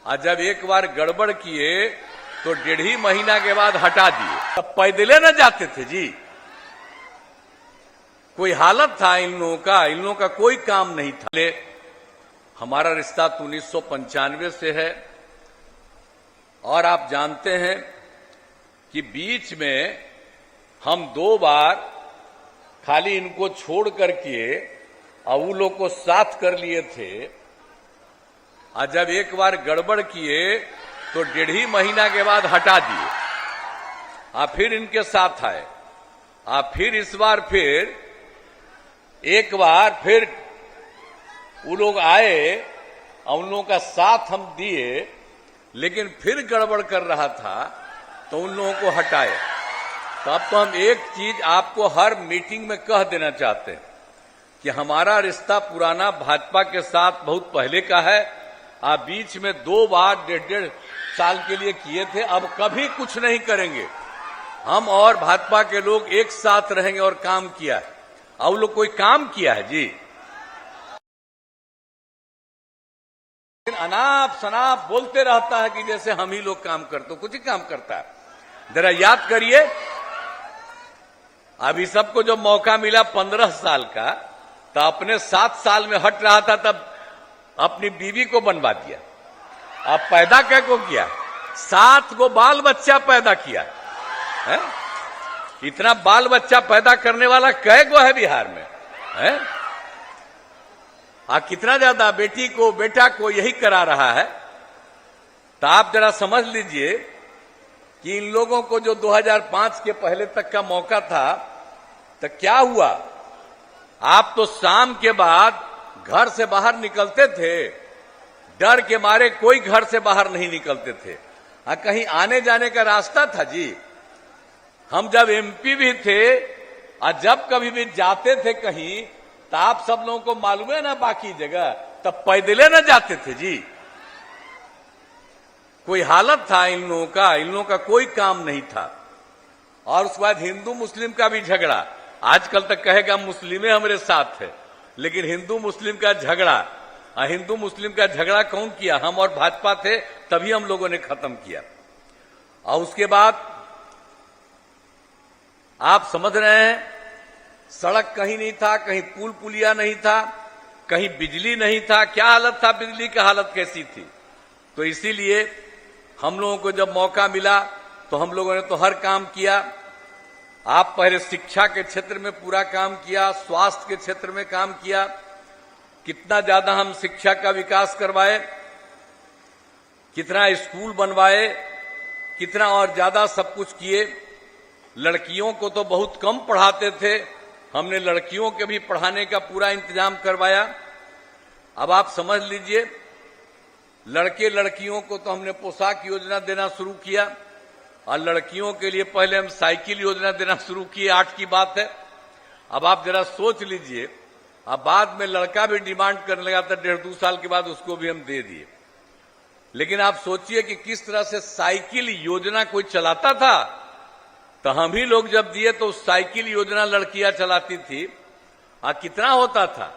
और जब एक बार गड़बड़ किए तो 1.5 महीना के बाद हटा दिए। तब पैदले न जाते थे जी, कोई हालत था इन लोगों का कोई काम नहीं था। हमारा रिश्ता तो 1995 से है और आप जानते हैं कि बीच में हम 2 बार खाली इनको छोड़ करके और वो लोग को साथ कर लिए थे। और जब एक बार गड़बड़ किए तो 1.5 महीना के बाद हटा दिए और फिर इनके साथ आए। और फिर इस बार फिर एक बार फिर वो लोग आए और उन लोगों का साथ हम दिए, लेकिन फिर गड़बड़ कर रहा था तो उन लोगों को हटाए। तब तो हम एक चीज आपको हर मीटिंग में कह देना चाहते हैं कि हमारा रिश्ता पुराना भाजपा के साथ बहुत पहले का है। आप बीच में 2 बार 1.5 साल के लिए किए थे, अब कभी कुछ नहीं करेंगे। हम और भाजपा के लोग एक साथ रहेंगे और काम किया है। और लोग कोई काम किया है जी? अनाप शनाप बोलते रहता है कि जैसे हम ही लोग काम करते, कुछ ही काम करता है। जरा याद करिए, अभी सबको जो मौका मिला 15 साल का, तो अपने 7 साल में हट रहा था, तब अपनी बीवी को बनवा दिया। अब पैदा क्या को किया? 7 को बाल बच्चा पैदा किया है? इतना बाल बच्चा पैदा करने वाला कै गो है बिहार में है? कितना ज्यादा बेटी को बेटा को यही करा रहा है। तो आप जरा समझ लीजिए कि इन लोगों को जो 2005 के पहले तक का मौका था, तो क्या हुआ? आप तो शाम के बाद घर से बाहर निकलते थे, डर के मारे कोई घर से बाहर नहीं निकलते थे। कहीं आने जाने का रास्ता था जी? हम जब एमपी भी थे और जब कभी भी जाते थे कहीं, तो आप सब लोगों को मालूम है ना, बाकी जगह तब पैदले न जाते थे जी। कोई हालत था इन लोगों का कोई काम नहीं था। और उसके बाद हिंदू मुस्लिम का भी झगड़ा। आजकल तक कहेगा मुस्लिमें हमारे साथ है, लेकिन हिंदू मुस्लिम का झगड़ा, हिंदू मुस्लिम का झगड़ा कौन किया? हम और भाजपा थे, तभी हम लोगों ने खत्म किया। और उसके बाद आप समझ रहे हैं, सड़क कहीं नहीं था, कहीं पुल पुलिया नहीं था, कहीं बिजली नहीं था। क्या हालत था? बिजली की हालत कैसी थी? तो इसीलिए हम लोगों को जब मौका मिला तो हम लोगों ने तो हर काम किया। आप पहले शिक्षा के क्षेत्र में पूरा काम किया, स्वास्थ्य के क्षेत्र में काम किया। कितना ज्यादा हम शिक्षा का विकास करवाए, कितना स्कूल बनवाए, कितना और ज्यादा सब कुछ किए। लड़कियों को तो बहुत कम पढ़ाते थे, हमने लड़कियों के भी पढ़ाने का पूरा इंतजाम करवाया। अब आप समझ लीजिए, लड़के लड़कियों को तो हमने पोशाक योजना देना शुरू किया, और लड़कियों के लिए पहले हम साइकिल योजना देना शुरू किए। 8 की बात है। अब आप जरा सोच लीजिए, अब बाद में लड़का भी डिमांड करने लगा था, 1.5-2 साल के बाद उसको भी हम दे दिए। लेकिन आप सोचिए कि किस तरह से साइकिल योजना कोई चलाता था। तो हम ही लोग जब दिए तो साइकिल योजना लड़कियां चलाती थी। कितना होता था?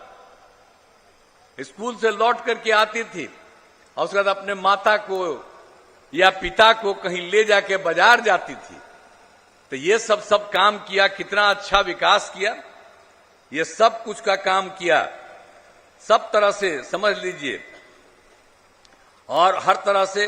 स्कूल से लौट करके आती थी और उसके बाद अपने माता को या पिता को कहीं ले जाके बाजार जाती थी। तो ये सब काम किया, कितना अच्छा विकास किया। ये सब कुछ का काम किया, सब तरह से समझ लीजिए। और हर तरह से